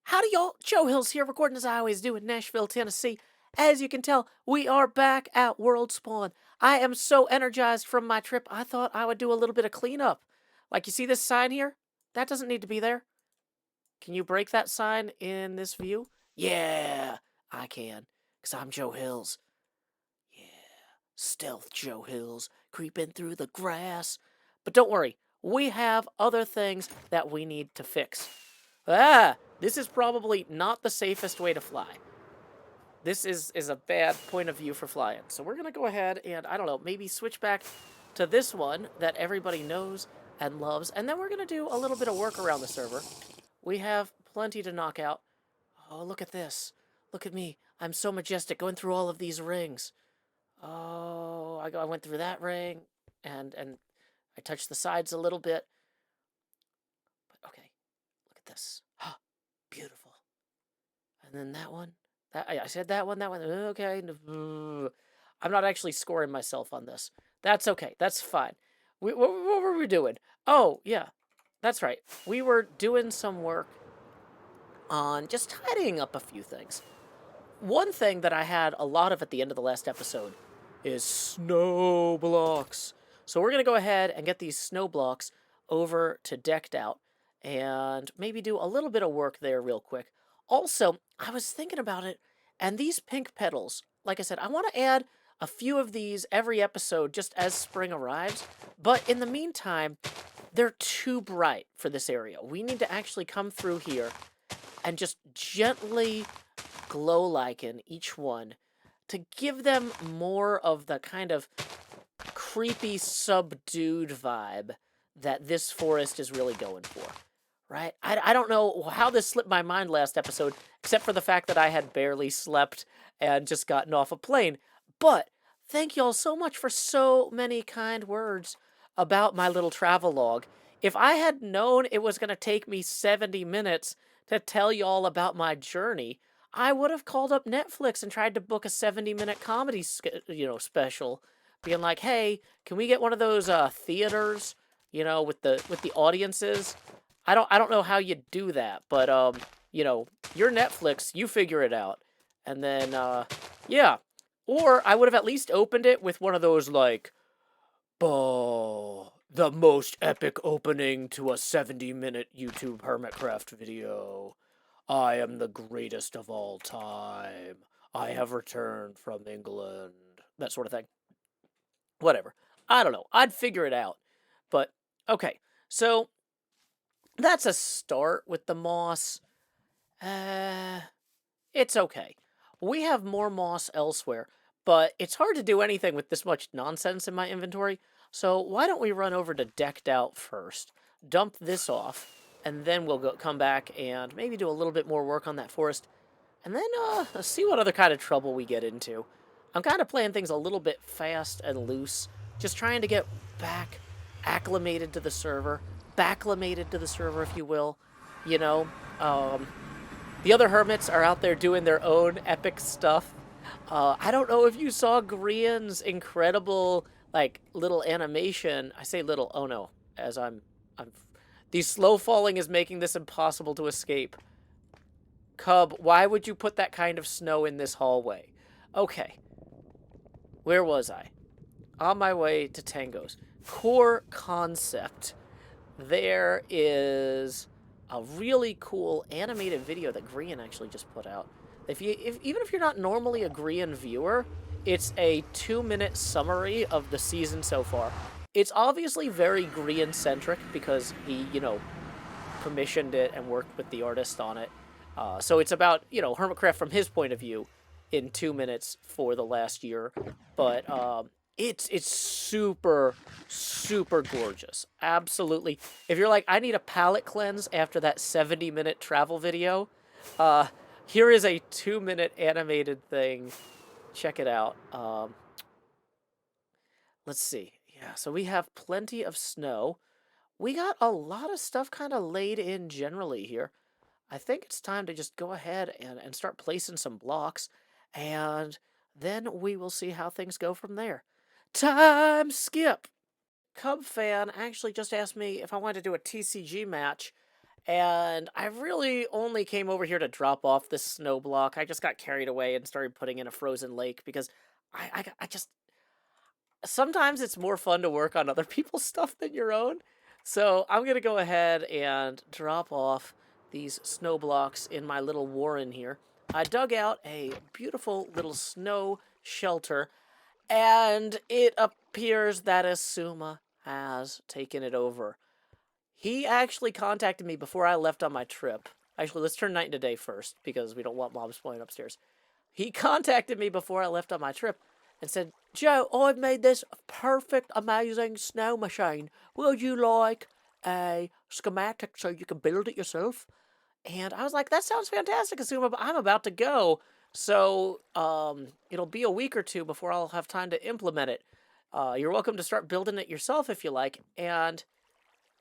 Howdy, y'all. Joe Hills here, recording as I always do in Nashville, Tennessee. As you can tell, we are back at Worldspawn. I am so energized from my trip, I thought I would do a little bit of cleanup. Like, you see this sign here? That doesn't need to be there. Can you break that sign in this view? Yeah, I can, because I'm Joe Hills. Yeah, stealth Joe Hills, creeping through the grass. But don't worry, we have other things that we need to fix. This is probably not the safest way to fly. This is a bad point of view for flying. So we're going to go ahead and, I don't know, maybe switch back to this one that everybody knows and loves. And then we're going to do a little bit of work around the server. We have plenty to knock out. Oh, look at this. Look at me. I'm so majestic going through all of these rings. Oh, I went through that ring and I touched the sides a little bit. But okay, look at this. Beautiful. And then that one. I said that one. Okay. I'm not actually scoring myself on this. That's okay. That's fine. What were we doing? Oh, yeah. That's right. We were doing some work on just tidying up a few things. One thing that I had a lot of at the end of the last episode is snow blocks. So we're going to go ahead and get these snow blocks over to Decked Out and maybe do a little bit of work there real quick. Also, I was thinking about it, and these pink petals, like I said, I want to add a few of these every episode just as spring arrives, but in the meantime, they're too bright for this area. We need to actually come through here and just gently glow lichen each one to give them more of the kind of creepy, subdued vibe that this forest is really going for. Right? I don't know how this slipped my mind last episode, except for the fact that I had barely slept and just gotten off a plane. But thank y'all so much for so many kind words about my little travel log. If I had known it was going to take me 70 minutes to tell y'all about my journey, I would have called up Netflix and tried to book a 70-minute comedy, special, being like, "Hey, can we get one of those theaters, with the audiences?" I don't know how you do that, but your Netflix, you figure it out. And then yeah. Or I would have at least opened it with one of those like, "Oh, the most epic opening to a 70-minute YouTube HermitCraft video. I am the greatest of all time. I have returned from England." That sort of thing. Whatever. I don't know. I'd figure it out. But okay. So that's a start with the moss. It's okay. We have more moss elsewhere, but it's hard to do anything with this much nonsense in my inventory. So why don't we run over to Decked Out first, dump this off, and then we'll come back and maybe do a little bit more work on that forest, and then see what other kind of trouble we get into. I'm kind of playing things a little bit fast and loose, just trying to get back acclimated to the server, backlamated to the server, if you will. The other hermits are out there doing their own epic stuff. I don't know if you saw Grian's incredible, little animation. I say little, oh no, as I'm... The slow falling is making this impossible to escape. Cub, why would you put that kind of snow in this hallway? Okay. Where was I? On my way to Tango's. Core concept. There is a really cool animated video that Grian actually just put out. Even if you're not normally a Grian viewer, it's a 2-minute summary of the season so far. It's obviously very Grian-centric because he, commissioned it and worked with the artist on it. So it's about, HermitCraft from his point of view in 2 minutes for the last year. But it's super, super gorgeous. Absolutely. If you're like, I need a palate cleanse after that 70-minute travel video, here is a 2-minute animated thing. Check it out. Let's see. Yeah, so we have plenty of snow. We got a lot of stuff kind of laid in generally here. I think it's time to just go ahead and start placing some blocks, and then we will see how things go from there. Time skip! Cub fan actually just asked me if I wanted to do a TCG match, And I really only came over here to drop off this snow block. I just got carried away and started putting in a frozen lake because I just sometimes it's more fun to work on other people's stuff than your own. So I'm gonna go ahead and drop off these snow blocks in my little warren here. I dug out a beautiful little snow shelter, and it appears that Xisuma has taken it over. He actually contacted me before I left on my trip. Actually, let's turn night into day first because we don't want mobs playing upstairs. He contacted me before I left on my trip and said, Joe, I've made this perfect, amazing snow machine. Would you like a schematic so you can build it yourself? And I was like, that sounds fantastic, Xisuma, but I'm about to go. So it'll be a week or two before I'll have time to implement it. You're welcome to start building it yourself if you like. And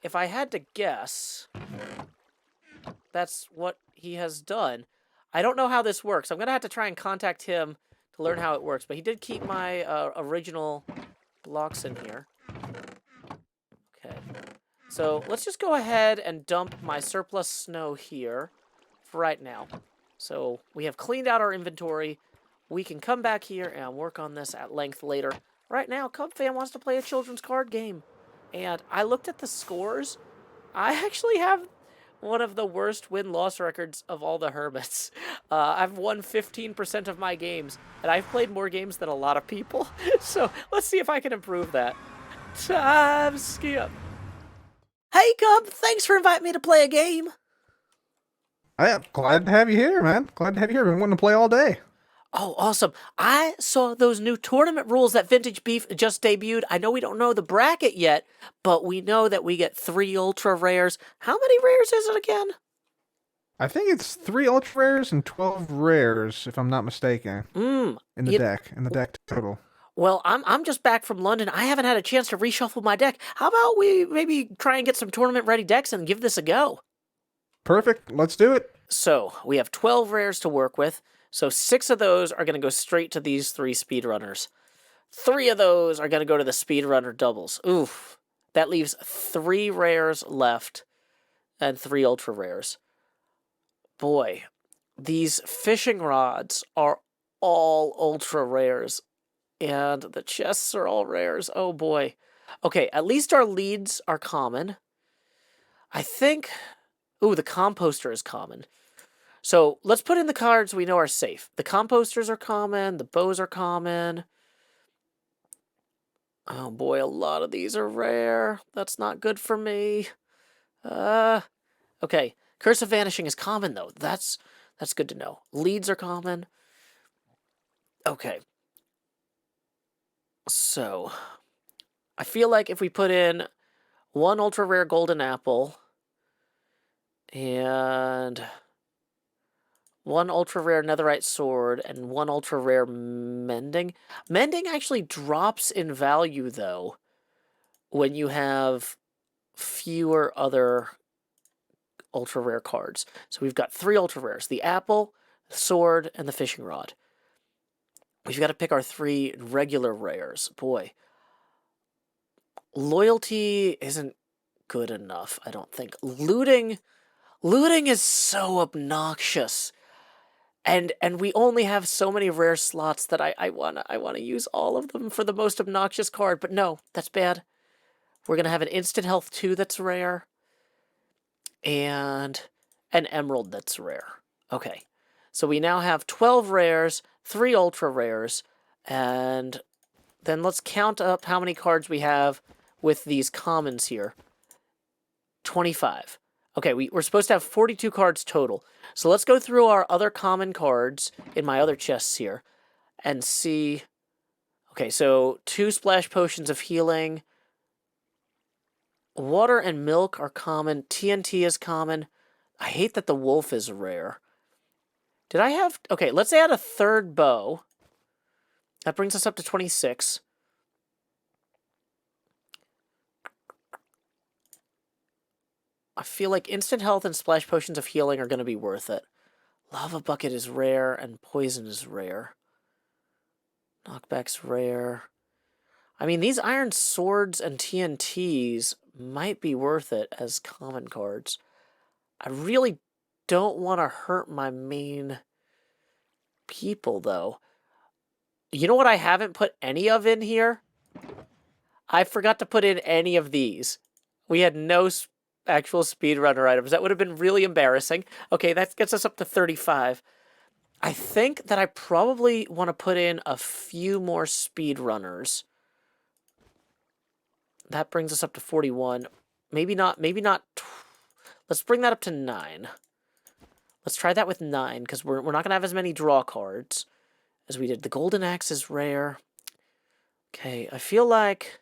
if I had to guess, that's what he has done. I don't know how this works. I'm going to have to try and contact him to learn how it works. But he did keep my original blocks in here. Okay. So let's just go ahead and dump my surplus snow here for right now. So we have cleaned out our inventory. We can come back here and work on this at length later. Right now, CubFan wants to play a children's card game. And I looked at the scores. I actually have one of the worst win-loss records of all the hermits. I've won 15% of my games, and I've played more games than a lot of people. So let's see if I can improve that. Time skip. Hey, Cub, thanks for inviting me to play a game. I am glad to have you here, man. Glad to have you here. Been wanting to play all day. Oh, awesome. I saw those new tournament rules that Vintage Beef just debuted. I know we don't know the bracket yet, but we know that we get 3 ultra rares. How many rares is it again? I think it's 3 ultra rares and 12 rares, if I'm not mistaken. In the deck total. Well, I'm just back from London. I haven't had a chance to reshuffle my deck. How about we maybe try and get some tournament-ready decks and give this a go? Perfect. Let's do it. So, we have 12 rares to work with. So 6 of those are going to go straight to these 3 speedrunners. 3 of those are going to go to the speedrunner doubles. Oof. That leaves 3 rares left and 3 ultra rares. Boy, these fishing rods are all ultra rares. And the chests are all rares. Oh boy. Okay, at least our leads are common. I think... Ooh, the composter is common. So let's put in the cards we know are safe. The composters are common. The bows are common. Oh boy, a lot of these are rare. That's not good for me. Okay. Curse of Vanishing is common, though. That's good to know. Leads are common. Okay. So, I feel like if we put in 1 ultra rare golden apple and 1 ultra rare netherite sword and 1 ultra rare mending. Mending actually drops in value, though, when you have fewer other ultra rare cards. So we've got 3 ultra rares: the apple, the sword, and the fishing rod. We've got to pick our 3 regular rares. Boy. Loyalty isn't good enough, I don't think. Looting is so obnoxious. And we only have so many rare slots that I wanna use all of them for the most obnoxious card, but no, that's bad. We're gonna have an instant health 2 that's rare. And an emerald that's rare. Okay. So we now have 12 rares, 3 ultra rares, and then let's count up how many cards we have with these commons here. 25. Okay, we're supposed to have 42 cards total. So let's go through our other common cards in my other chests here and see. Okay, so 2 splash potions of healing. Water and milk are common. TNT is common. I hate that the wolf is rare. Did I have... Okay, let's add a 3rd bow. That brings us up to 26. I feel like instant health and splash potions of healing are going to be worth it. Lava bucket is rare and poison is rare. Knockback's rare. I mean, these iron swords and TNTs might be worth it as common cards. I really don't want to hurt my main people, though. You know what I haven't put any of in here? I forgot to put in any of these. We had no actual speedrunner items. That would have been really embarrassing. Okay, that gets us up to 35. I think that I probably want to put in a few more speedrunners. That brings us up to 41. Maybe not. Let's bring that up to 9. Let's try that with 9, because we're not going to have as many draw cards as we did. The Golden Axe is rare. Okay, I feel like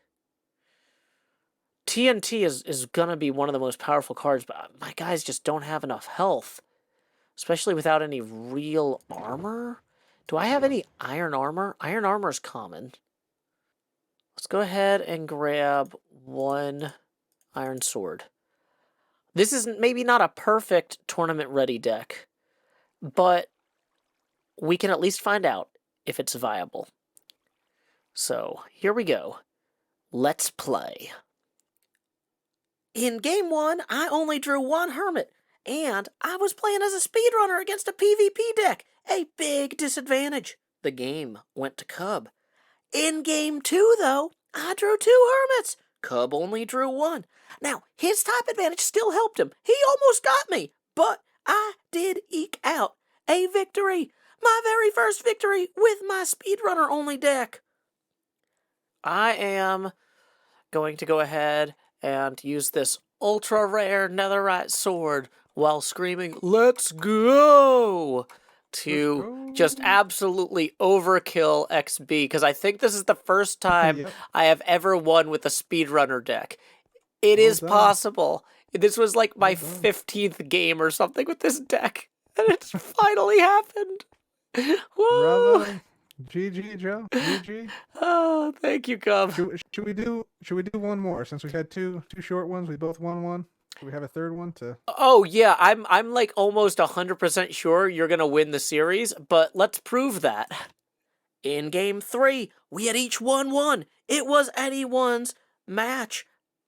TNT is going to be one of the most powerful cards, but my guys just don't have enough health, especially without any real armor. Do I have any iron armor? Iron armor is common. Let's go ahead and grab 1 iron sword. This is maybe not a perfect tournament-ready deck, but we can at least find out if it's viable. So, here we go. Let's play. In game 1, I only drew 1 Hermit, and I was playing as a speedrunner against a PvP deck. A big disadvantage. The game went to Cub. In game 2, though, I drew 2 Hermits. Cub only drew 1. Now, his type advantage still helped him. He almost got me, but I did eke out a victory. My very first victory with my speedrunner-only deck. I am going to go ahead and use this ultra-rare netherite sword while screaming, "Let's go!" to just absolutely overkill XB, because I think this is the first time I have ever won with a speedrunner deck. It is possible. This was like my 15th game or something with this deck, and it's finally happened. Woo! Bravo. GG, Joe. GG. Oh, thank you, Cub. Should we do one more? Since we had two short ones, we both won one. Should we have a third one to? Oh yeah, I'm like almost 100% sure you're gonna win the series, but let's prove that. In game 3, we had each won 1. It was anyone's match,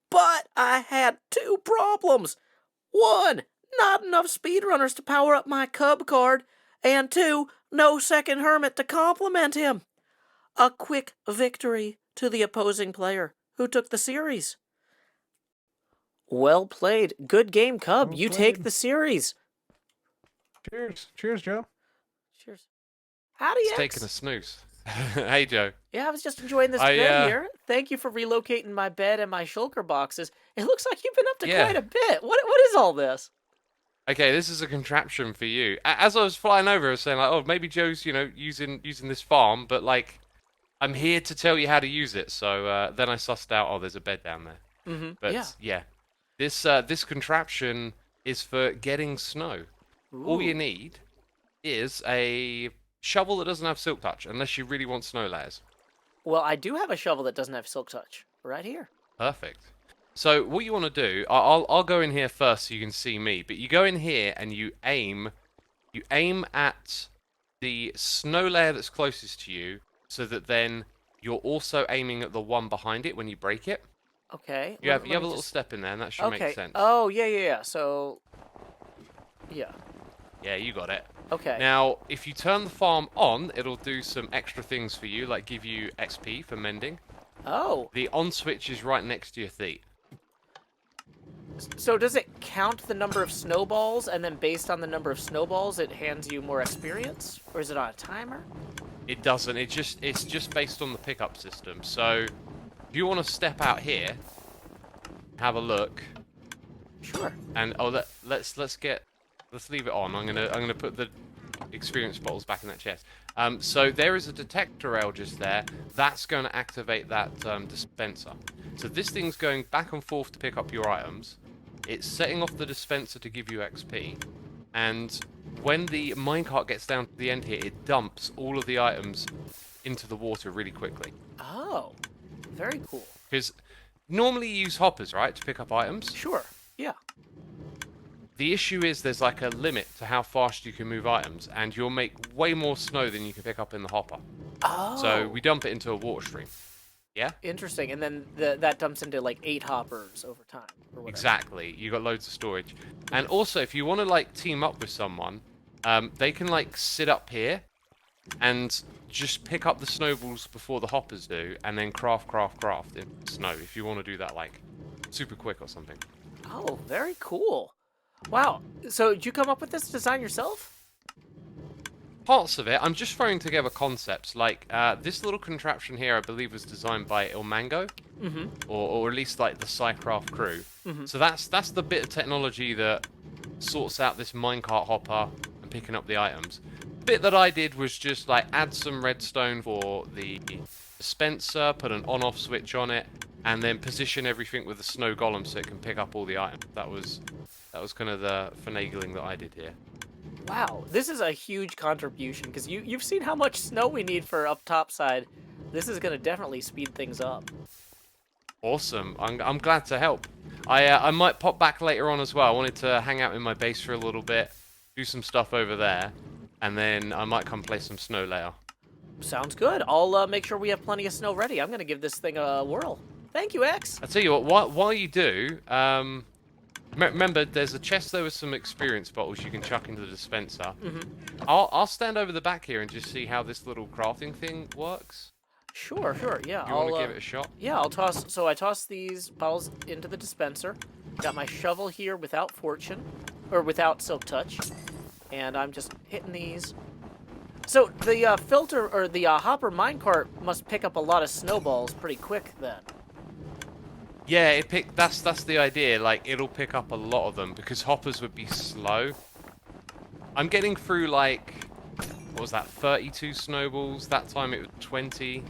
but I had 2 problems. 1, not enough speedrunners to power up my Cub card, and 2, no second Hermit to complement him. A quick victory to the opposing player who took the series. Well played. Good game, Cub. You take the series. Cheers. Cheers, Joe. Cheers. Howdy, It's X. taking a snooze. Hey, Joe. Yeah, I was just enjoying this bed here. Thank you for relocating my bed and my shulker boxes. It looks like you've been up to quite a bit. What is all this? Okay, this is a contraption for you. As I was flying over, I was saying, like, oh, maybe Joe's, using this farm, but, like, I'm here to tell you how to use it. So then I sussed out, oh, there's a bed down there. Mm-hmm. But, yeah. This contraption is for getting snow. Ooh. All you need is a shovel that doesn't have silk touch, unless you really want snow layers. Well, I do have a shovel that doesn't have silk touch. Right here. Perfect. So what you want to do, I'll go in here first so you can see me, but you go in here and you aim at the snow layer that's closest to you, so that then you're also aiming at the one behind it when you break it. Okay. You have a little step in there, and that should make sense. Oh, yeah. So, yeah. Yeah, you got it. Okay. Now, if you turn the farm on, it'll do some extra things for you, like give you XP for mending. Oh. The on switch is right next to your feet. So does it count the number of snowballs, and then based on the number of snowballs, it hands you more experience? Or is it on a timer? It doesn't. It's just based on the pickup system. So, if you want to step out here, have a look. Sure. And let's leave it on. I'm gonna put the experience bottles back in that chest. So there is a detector rail just there. That's going to activate that dispenser. So this thing's going back and forth to pick up your items. It's setting off the dispenser to give you XP. And when the minecart gets down to the end here, it dumps all of the items into the water really quickly. Oh, very cool. Because normally you use hoppers, right, to pick up items? Sure, yeah. The issue is there's like a limit to how fast you can move items, and you'll make way more snow than you can pick up in the hopper. Oh. So we dump it into a water stream. Yeah, Interesting. And then that dumps into like 8 hoppers over time or whatever. exactly. You got loads of storage. And also, if you want to like team up with someone, they can like sit up here and just pick up the snowballs before the hoppers do, and then craft in snow. If you want to do that like super quick or something. Oh, very cool. Wow. So did you come up with this design yourself? Parts of it, I'm just throwing together concepts. Like this little contraption here, I believe, was designed by Ilmango, or at least like the sidetracked crew. So that's the bit of technology that sorts out this minecart hopper and picking up the items. The bit that I did was just like add some redstone for the dispenser, put an on-off switch on it, and then position everything with the snow golem so it can pick up all the items. That was kind of the finagling that I did here. Wow, this is a huge contribution because you've seen how much snow we need for up top side. This is gonna definitely speed things up. Awesome. I'm glad to help. I might pop back later on as well. I wanted to hang out in my base for a little bit, do some stuff over there, and then I might come play some snow later. Sounds good. I'll make sure we have plenty of snow ready. I'm gonna give this thing a whirl. Thank you, X. I'll tell you what, while you do, remember there's a chest there with some experience bottles you can chuck into the dispenser. I'll stand over the back here and just see how this little crafting thing works. Sure. Yeah, You want to give it a shot? Yeah, I'll toss. So I toss these bottles into the dispenser. Got my shovel here without fortune, or without silk touch, and I'm just hitting these. So the filter or the hopper minecart must pick up a lot of snowballs pretty quick then. Yeah, that's the idea. Like it'll pick up a lot of them because hoppers would be slow. I'm getting through like what was that? 32 snowballs. That time it was 20.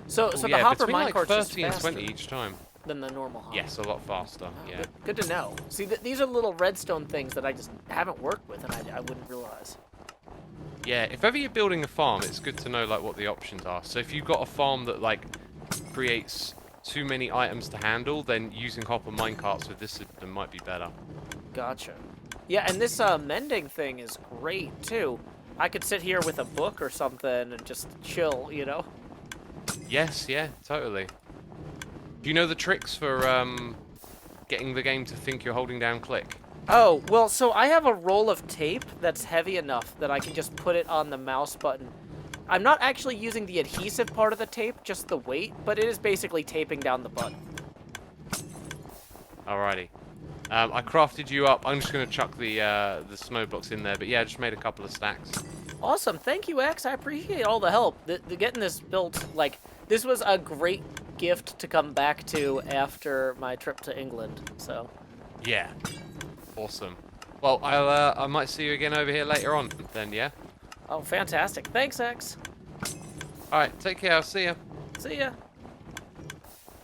So Oh, the yeah, hopper between like minecart's just 30 and faster 20 each time. than the normal hopper. Yes, a lot faster. Oh, Yeah. Good to know. See, these are little redstone things that I just haven't worked with, and I wouldn't realize. Yeah, if ever you're building a farm, it's good to know like what the options are. So if you've got a farm that like creates too many items to handle, then using hopper minecarts with this system might be better. Gotcha. Yeah, and this mending thing is great too. I could sit here with a book or something and just chill, you know? Yes, yeah, totally. Do you know the tricks for getting the game to think you're holding down click? Oh, well, so I have a roll of tape that's heavy enough that I can just put it on the mouse button. I'm not actually using the adhesive part of the tape, just the weight, but it is basically taping down the button. Alrighty. I crafted you up. I'm just going to chuck the snow blocks in there, but yeah, I just made a couple of stacks. Awesome. Thank you, X. I appreciate all the help. Getting this built, like, this was a great gift to come back to after my trip to England, so. Yeah. Awesome. Well, I might see you again over here later on then, yeah? Oh, fantastic. Thanks, X. Alright, take care. I'll see ya. See ya.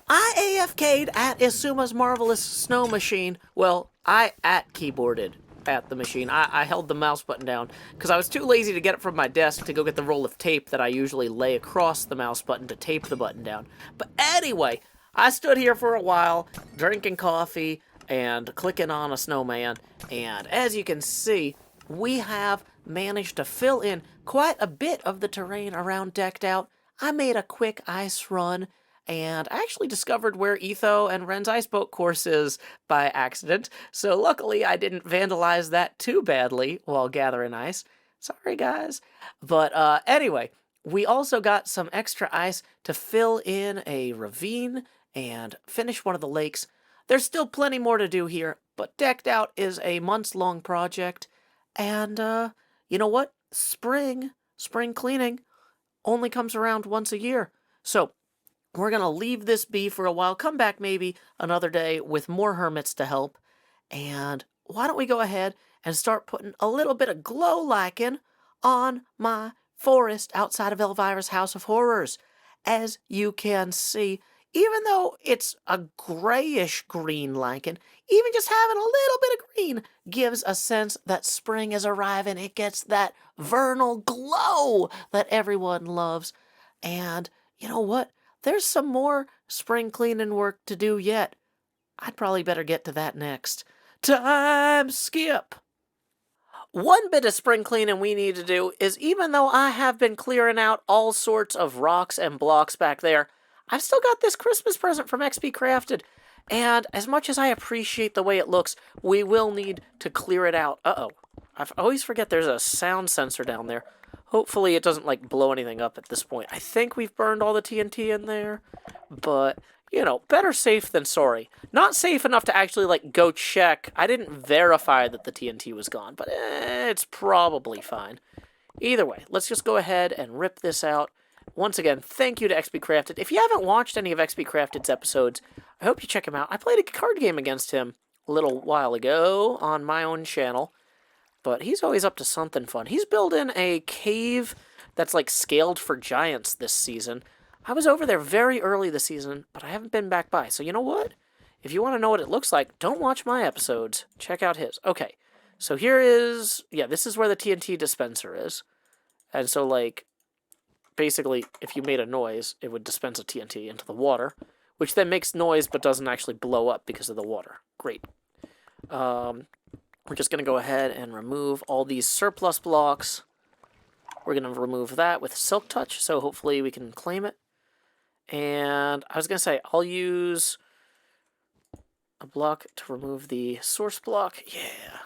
I AFK'd at Xisuma's Marvelous Snow Machine. Well, I keyboarded at the machine. I held the mouse button down because I was too lazy to get it from my desk to go get the roll of tape that I usually lay across the mouse button to tape the button down. But anyway, I stood here for a while, drinking coffee and clicking on a snowman, and as you can see, we have managed to fill in quite a bit of the terrain around Decked Out. I made a quick ice run, and I actually discovered where Etho and Ren's ice boat course is by accident, so luckily I didn't vandalize that too badly while gathering ice. Sorry, guys. But anyway, we also got some extra ice to fill in a ravine and finish one of the lakes. There's still plenty more to do here, but Decked Out is a months-long project, and you know what? Spring cleaning only comes around once a year. So we're going to leave this be for a while, come back maybe another day with more hermits to help, and why don't we go ahead and start putting a little bit of glow lichen on my forest outside of Elvira's House of Horrors. As you can see, even though it's a grayish green lichen, even just having a little bit of green gives a sense that spring is arriving. It gets that vernal glow that everyone loves. And you know what? There's some more spring cleaning work to do yet. I'd probably better get to that next. Time skip! One bit of spring cleaning we need to do is, even though I have been clearing out all sorts of rocks and blocks back there, I've still got this Christmas present from XP Crafted. And as much as I appreciate the way it looks, we will need to clear it out. Uh-oh. I always forget there's a sound sensor down there. Hopefully it doesn't, like, blow anything up at this point. I think we've burned all the TNT in there, but, you know, better safe than sorry. Not safe enough to actually, like, go check. I didn't verify that the TNT was gone, but it's probably fine. Either way, let's just go ahead and rip this out. Once again, thank you to XP Crafted. If you haven't watched any of XP Crafted's episodes, I hope you check him out. I played a card game against him a little while ago on my own channel, but he's always up to something fun. He's building a cave that's like scaled for giants this season. I was over there very early this season, but I haven't been back by. So you know what? If you want to know what it looks like, don't watch my episodes. Check out his. Okay, so here is... Yeah, this is where the TNT dispenser is. And so, like, basically, if you made a noise, it would dispense a TNT into the water, which then makes noise but doesn't actually blow up because of the water. Great. We're just going to go ahead and remove all these surplus blocks. We're going to remove that with Silk Touch, so hopefully we can claim it. And I was going to say, I'll use a block to remove the source block. Yeah.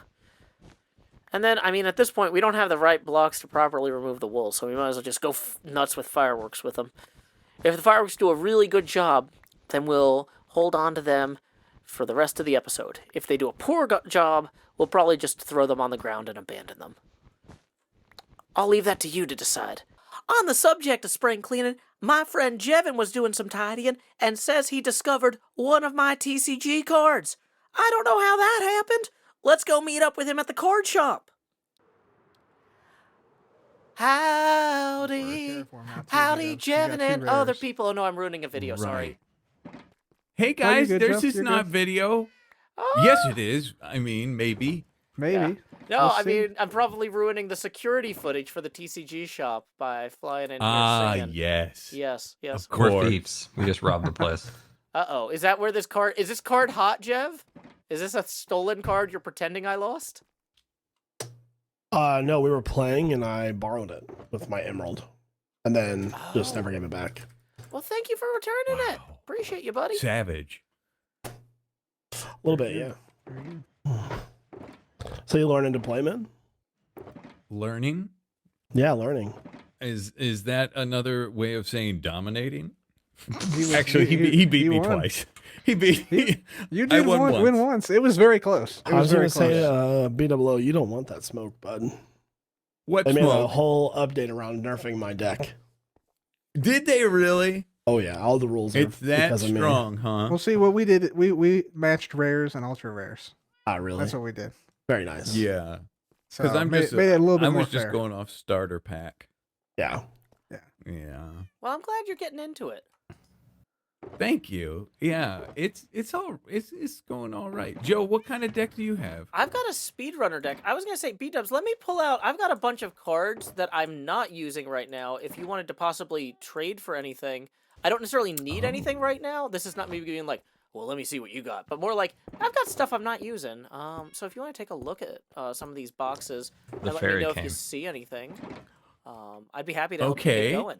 And then, I mean, at this point, we don't have the right blocks to properly remove the wool, so we might as well just go nuts with fireworks with them. If the fireworks do a really good job, then we'll hold on to them for the rest of the episode. If they do a poor job, we'll probably just throw them on the ground and abandon them. I'll leave that to you to decide. On the subject of spring cleaning, my friend Jevin was doing some tidying and says he discovered one of my TCG cards. I don't know how that happened. Let's go meet up with him at the card shop. Howdy. Howdy, Jevin and other people. Oh no, I'm ruining a video, sorry. Hey guys, good, there's Jeff? this You're not good? video. Yes, it is. I mean, maybe. Maybe. Yeah. No, We'll I see. mean, I'm probably ruining the security footage for the TCG shop by flying in here singing. Yes. Yes, yes. Of We're course. thieves. We just robbed the place. Uh-oh, is that where this card... Is this card hot, Jev? Is this a stolen card you're pretending I lost? No, we were playing and I borrowed it with my emerald. And then just never gave it back. Well, thank you for returning it. Wow. Appreciate you, buddy. Savage. A little bit, yeah. So you learning to play, man? Learning? Yeah, learning. Is that another way of saying dominating? was- Actually, he beat me won. twice. He beat me. You I did won win once. It was very close. It I was very going to say, close. BWO, you don't want that smoke, bud. What They made a smoke? whole update around nerfing my deck. Did they really? Oh, yeah, all the rules are It's that because of me. strong, huh? We'll see what we did. We matched rares and ultra rares. Ah, really? That's what we did. Very nice. Yeah. So Because I'm made, just made it a little bit I more was just fair. going off starter pack. Yeah. Yeah. Well, I'm glad you're getting into it. Thank you. Yeah, it's going all right. Joe, what kind of deck do you have? I've got a speedrunner deck. I was going to say, B-dubs, let me pull out... I've got a bunch of cards that I'm not using right now. If you wanted to possibly trade for anything, I don't necessarily need anything right now. This is not me being like, well, let me see what you got. But more like, I've got stuff I'm not using. So if you want to take a look at some of these boxes and let me fairy know if you came. see anything, I'd be happy to help you Okay. get going.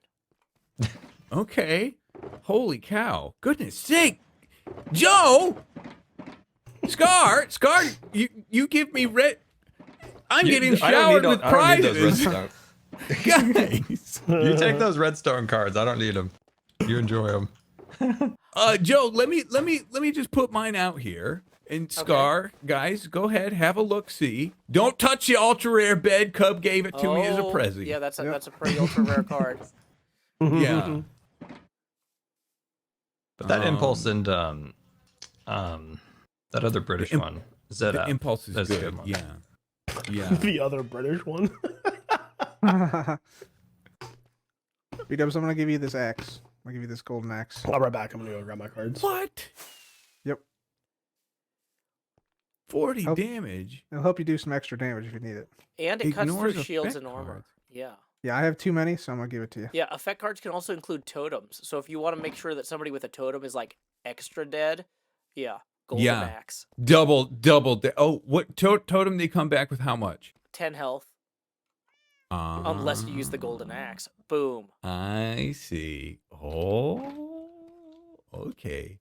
Okay. Holy cow. Goodness sake. Joe! Scar, you give me red. I'm getting showered with prizes. redstone. Guys. You take those redstone cards. I don't need them. You enjoy them. Joe, let me just put mine out here. And Scar, guys, go ahead, have a look. See, don't touch the ultra rare bed. Cub gave it to me as a present. Yeah, that's a, Yep. that's a pretty ultra rare card. Yeah. But that impulse and that other British the one. Is that The impulse is That's a good. good one. Yeah. Yeah. The other British one. B-dubs, I'm gonna give you this axe. I'm gonna give you this golden axe. I'll be right back. I'm going to go grab my cards. What? Yep. 40 Oh. damage. It'll help you do some extra damage if you need it. And it cuts Ignores through shields effect and armor. cards. Yeah. Yeah, I have too many, so I'm gonna give it to you. Yeah, effect cards can also include totems. So if you want to make sure that somebody with a totem is like extra dead, yeah, golden Yeah. axe. Double. Oh, what totem they come back with? How much? 10 health. Unless you use the golden axe. Boom. I see. Oh, okay.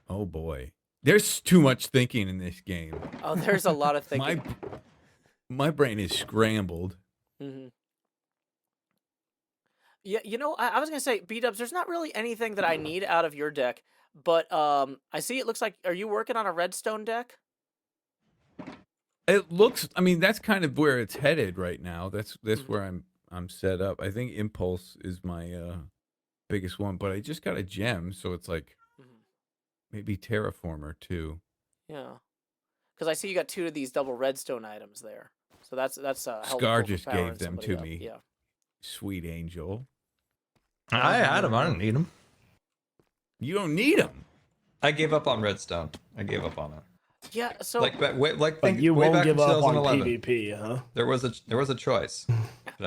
Oh boy, there's too much thinking in this game. Oh, there's a lot of thinking. My brain is scrambled. Mm-hmm. Yeah, you know, I was gonna say, B-dubs, there's not really anything that I need out of your deck, but I see it looks like, are you working on a redstone deck? It looks. I mean, that's kind of where it's headed right now. That's where I'm set up. I think Impulse is my biggest one, but I just got a gem, so it's like maybe Terraformer too. Yeah, because I see you got 2 of these double redstone items there, so that's helpful Scar for just powering gave them somebody to up. me. Yeah. Sweet angel. I had them. I don't need them. You don't need them. I gave up on redstone. I gave up on it. Yeah. So But think you way won't back in give up on 2011. PvP, huh? There was a choice.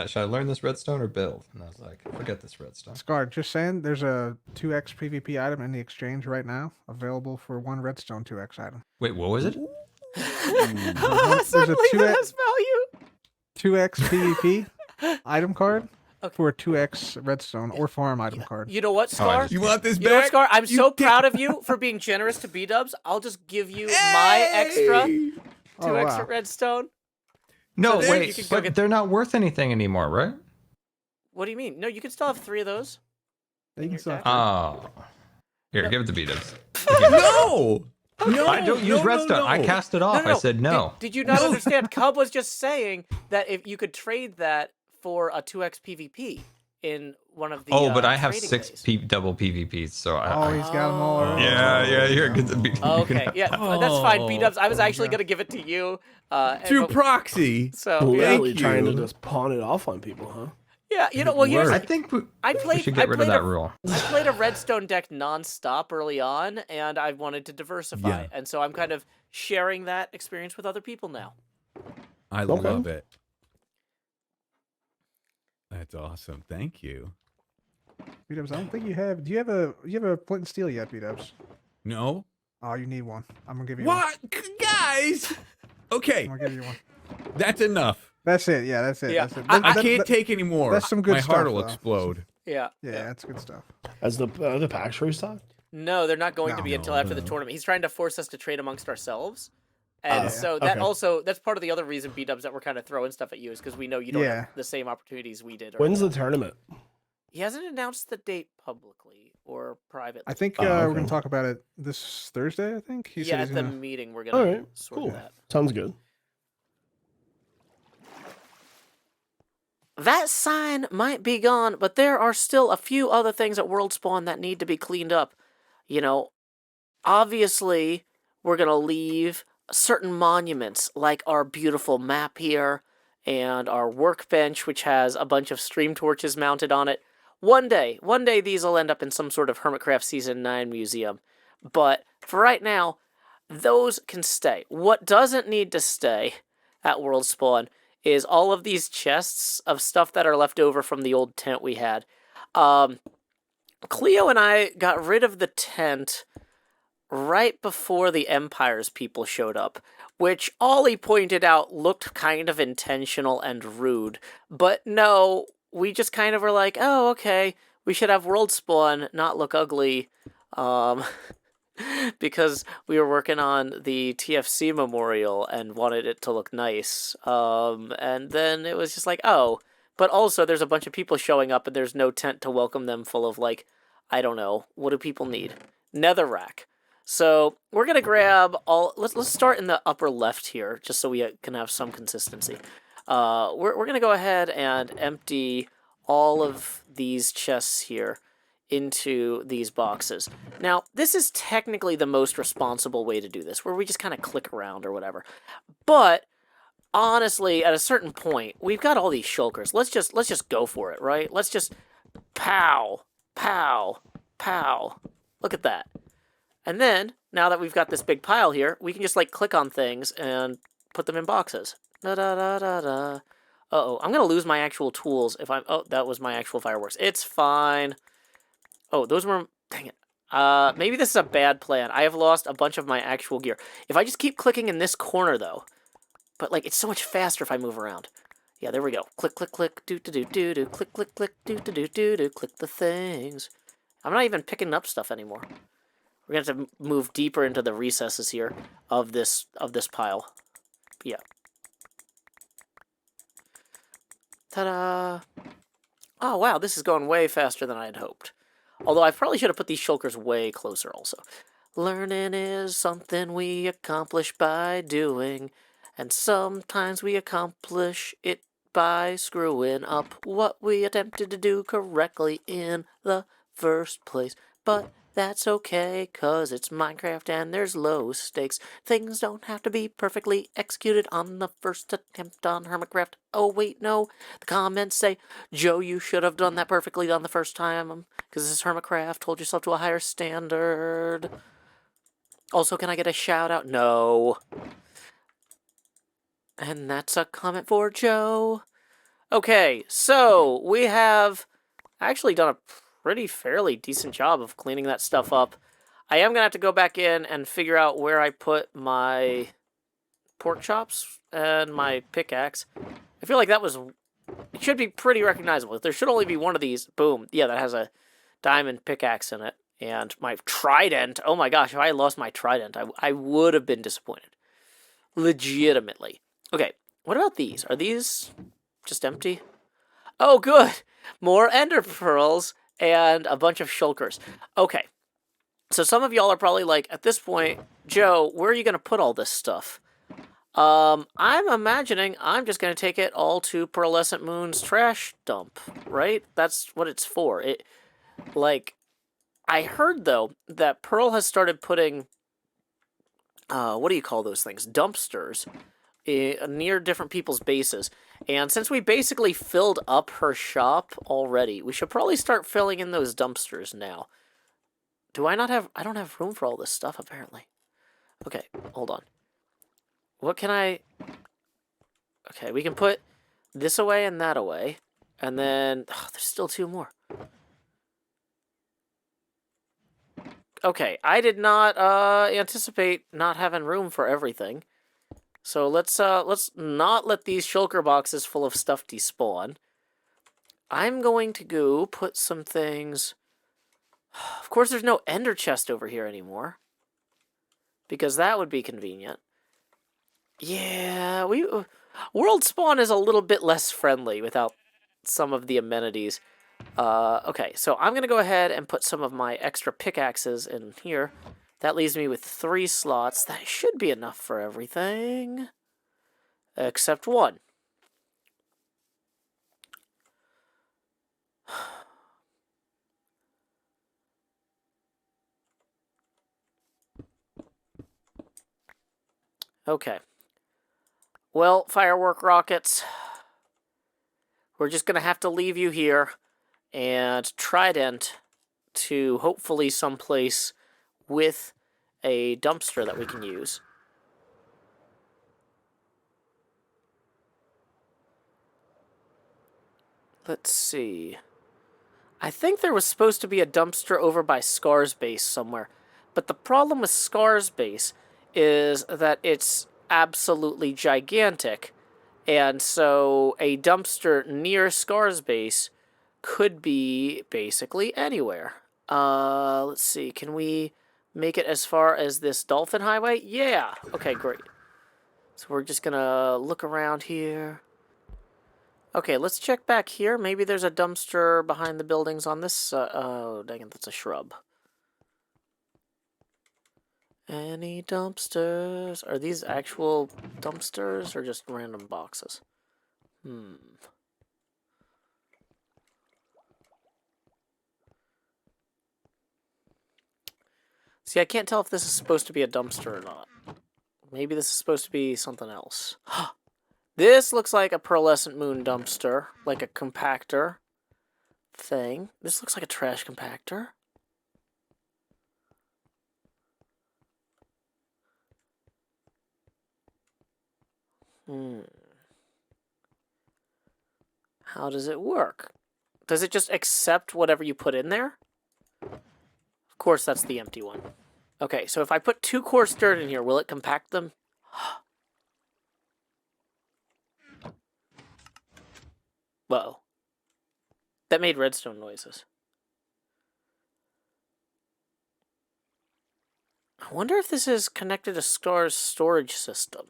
Should I learn this redstone or build? And I was like, forget this redstone. Scar, just saying, there's a 2x PvP item in the exchange right now, available for 1 redstone 2x item. Wait, what was it? There's a suddenly 2x, that has value. 2x PvP item card Okay. for a 2x redstone or farm item card. You know what, Scar? just- You want this You know what, back? Scar? I'm You so take- proud of you for being generous to B-dubs. I'll just give you my extra 2 Oh, extra wow. redstone. No, So then you wait, can go but get- they're not worth anything anymore, right? What do you mean? No, you can still have 3 of those. You can your still deck. have Oh. Here, give it to B-dubs. No. No. I don't use no, redstone. no. I cast it off. I said no. Did you not understand? Cub was just saying that if you could trade that for a 2x PvP in one of the But I have trading 6 days. double PvPs, so Oh, he's got them all. already. Yeah, you're good to be. Okay, yeah, that's fine. Oh. B-dubs, I was actually gonna give it to you. Through but- proxy. so Literally Thank trying to you. just pawn it off on people, huh? yeah, you know, well here's I think we I played should get rid of played that a- rule. I played a redstone deck non-stop early on, and I wanted to diversify, Yeah. and so I'm kind of sharing that experience with other people now. I Okay. love it. That's awesome. Thank you. B-dubs, I don't think you have. Do you have a flint and steel yet, B-dubs? No. Oh, you need one. I'm gonna give you What, guys? Okay, one. I'm gonna give you one. that's enough. That's it. Yeah, that's it. Yeah. That's it. I That- can't that- take any more. that's some good My heart stuff, will though. explode. Yeah. Yeah, that's good stuff. As the packs restocked? No, they're not going to No. be until after the No. tournament. He's trying to force us to trade amongst ourselves. And Oh, so that okay. that's part of the other reason B-dubs that we're kind of throwing stuff at you is because we know you don't Yeah. have the same opportunities we did. When's early the on. tournament? He hasn't announced the date publicly or privately. I think Oh, we're okay. gonna talk about it this Thursday. I think he yeah, said at he's the gonna. meeting we're gonna Alright, sort cool. that. Sounds good. That sign might be gone, but there are still a few other things at Worldspawn that need to be cleaned up. You know, obviously, we're going to leave certain monuments, like our beautiful map here, and our workbench, which has a bunch of stream torches mounted on it. One day these will end up in some sort of HermitCraft Season 9 museum. But for right now, those can stay. What doesn't need to stay at Worldspawn is all of these chests of stuff that are left over from the old tent we had. Cleo and I got rid of the tent right before the Empire's people showed up, which Ollie pointed out looked kind of intentional and rude. But no, we just kind of were like, oh, okay, we should have Worldspawn not look ugly. Because we were working on the TFC memorial and wanted it to look nice. And then it was just like, oh, but also there's a bunch of people showing up and there's no tent to welcome them full of, like, I don't know, what do people need? Netherrack. So we're going to grab all, let's start in the upper left here, just so we can have some consistency. We're going to go ahead and empty all of these chests here into these boxes. Now, this is technically the most responsible way to do this, where we just kind of click around or whatever. But honestly, at a certain point, we've got all these shulkers. Let's just go for it, right? Let's just pow, pow, pow. Look at that. And then, now that we've got this big pile here, we can just like click on things and put them in boxes. Da da da da da. Uh-oh, I'm gonna lose my actual tools if I'm. Oh, that was my actual fireworks. It's fine. Oh, those were... Dang it. Maybe this is a bad plan. I have lost a bunch of my actual gear. If I just keep clicking in this corner, though, But, like, it's so much faster if I move around. Yeah, there we go. Click, click, click, do-do-do-do-do, click, click, click, do-do-do-do-do, click the things. I'm not even picking up stuff anymore. We're going to have to move deeper into the recesses here of this pile. Yeah. Ta-da! Oh, wow, this is going way faster than I had hoped. Although I probably should have put these shulkers way closer also. Learning is something we accomplish by doing, and sometimes we accomplish it by screwing up what we attempted to do correctly in the first place. But that's okay, 'cause it's Minecraft and there's low stakes. Things don't have to be perfectly executed on the first attempt on HermitCraft. Oh, wait, no. The comments say, Joe, you should have done that perfectly on the first time, 'cause this is HermitCraft. Hold yourself to a higher standard. Also, can I get a shout out? No. And that's a comment for Joe. Okay, so we have actually done a pretty fairly decent job of cleaning that stuff up. I am going to have to go back in and figure out where I put my pork chops and my pickaxe. I feel like that was... It should be pretty recognizable. There should only be one of these. Boom. Yeah, that has a diamond pickaxe in it. And my trident. Oh my gosh, if I had lost my trident, I would have been disappointed. Legitimately. Okay, what about these? Are these just empty? Oh, good. More ender pearls and a bunch of shulkers. Okay. So some of y'all are probably like, at this point, Joe, where are you going to put all this stuff? I'm imagining I'm just going to take it all to Pearlescent Moon's trash dump, right? That's what it's for. I heard, though, that Pearl has started putting, what do you call those things? Dumpsters near different people's bases. And since we basically filled up her shop already, we should probably start filling in those dumpsters now. I don't have room for all this stuff, apparently. Okay, hold on. What can I... Okay, we can put this away and that away. And then... Oh, there's still two more. Okay, I did not anticipate not having room for everything. So let's not let these shulker boxes full of stuff despawn. I'm going to go put some things... Of course, there's no ender chest over here anymore. Because that would be convenient. Yeah, Worldspawn is a little bit less friendly without some of the amenities. Okay, so I'm going to go ahead and put some of my extra pickaxes in here. That leaves me with 3 slots. That should be enough for everything. Except one. Okay. Well, firework rockets, we're just going to have to leave you here and trident to hopefully someplace with a dumpster that we can use. Let's see. I think there was supposed to be a dumpster over by Scar's base somewhere, but the problem with Scar's base is that it's absolutely gigantic, and so a dumpster near Scar's base could be basically anywhere. Let's see, can we make it as far as this dolphin highway? Yeah! Okay, great. So we're just gonna look around here. Okay, let's check back here. Maybe there's a dumpster behind the buildings on this... oh, dang it, that's a shrub. Any dumpsters? Are these actual dumpsters or just random boxes? See, I can't tell if this is supposed to be a dumpster or not. Maybe this is supposed to be something else. This looks like a Pearlescent Moon dumpster, like a compactor thing. This looks like a trash compactor. How does it work? Does it just accept whatever you put in there? Of course, that's the empty one. Okay, so if I put 2 coarse dirt in here, will it compact them? Whoa. That made redstone noises. I wonder if this is connected to Scar's storage system.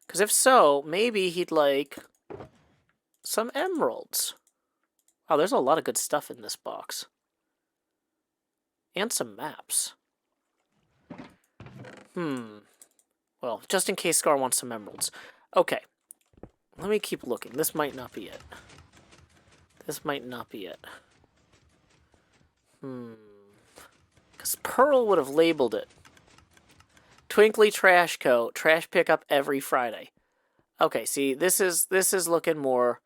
Because if so, maybe he'd like some emeralds. Wow, there's a lot of good stuff in this box. And some maps. Well, just in case Scar wants some emeralds. Okay. Let me keep looking. This might not be it. This might not be it. Because Pearl would have labeled it. Twinkly Trash Co. Trash pickup every Friday. Okay, see, this is looking more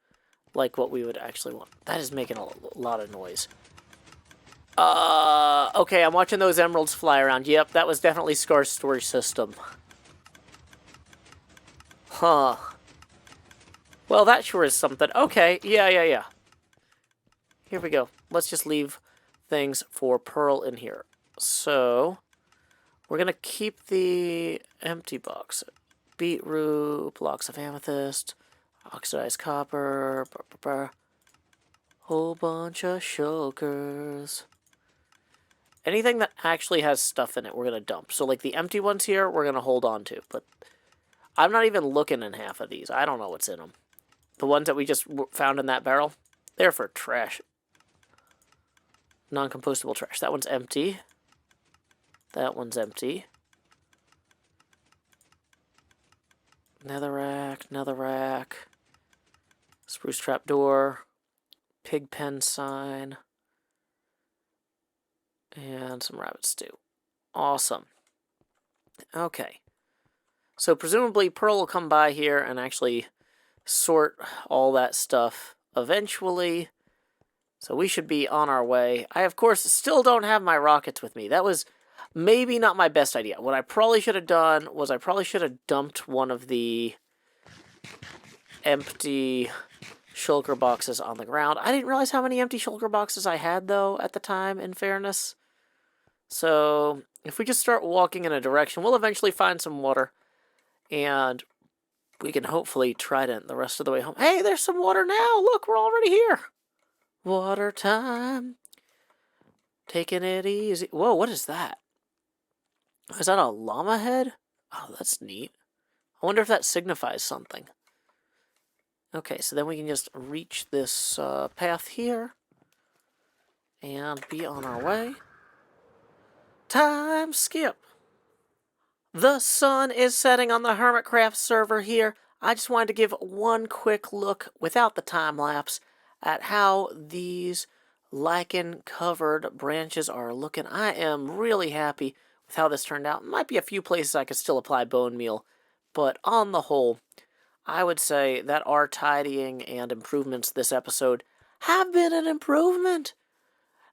like what we would actually want. That is making a lot of noise. Okay, I'm watching those emeralds fly around. Yep, that was definitely Scar's storage system. Huh. Well, that sure is something. Okay, yeah. Here we go. Let's just leave things for Pearl in here. So, we're going to keep the empty box. Beetroot, blocks of amethyst, oxidized copper, whole bunch of shulkers. Anything that actually has stuff in it, we're going to dump. So, like, the empty ones here, we're going to hold on to. But I'm not even looking in half of these. I don't know what's in them. The ones that we just found in that barrel, they're for trash. Non-compostable trash. That one's empty. That one's empty. Netherrack. Spruce trap door. Pig pen sign. And some rabbit stew. Awesome. Okay. So presumably Pearl will come by here and actually sort all that stuff eventually. So we should be on our way. I, of course, still don't have my rockets with me. That was maybe not my best idea. What I probably should have done was I probably should have dumped one of the empty shulker boxes on the ground. I didn't realize how many empty shulker boxes I had, though, at the time, in fairness. So if we just start walking in a direction, we'll eventually find some water. And we can hopefully trident the rest of the way home. Hey, there's some water now. Look, we're already here. Water time. Taking it easy. Whoa, what is that? Is that a llama head? Oh, that's neat. I wonder if that signifies something. Okay, so then we can just reach this path here. And be on our way. Time skip. The sun is setting on the HermitCraft server here. I just wanted to give one quick look, without the time-lapse, at how these lichen-covered branches are looking. I am really happy with how this turned out. Might be a few places I could still apply bone meal, but on the whole, I would say that our tidying and improvements this episode have been an improvement.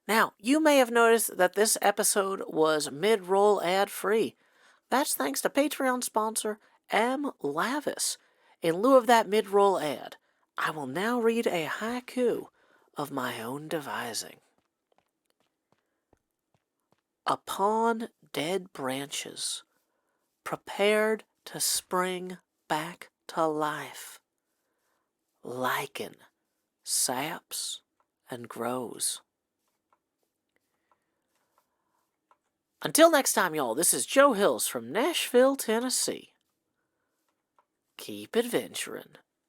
Now, you may have noticed that this episode was mid-roll ad-free. That's thanks to Patreon sponsor M. Lavis. In lieu of that mid-roll ad, I will now read a haiku of my own devising. Upon dead branches, prepared to spring back to life, lichen saps and grows. Until next time, y'all, this is Joe Hills from Nashville, Tennessee. Keep adventuring.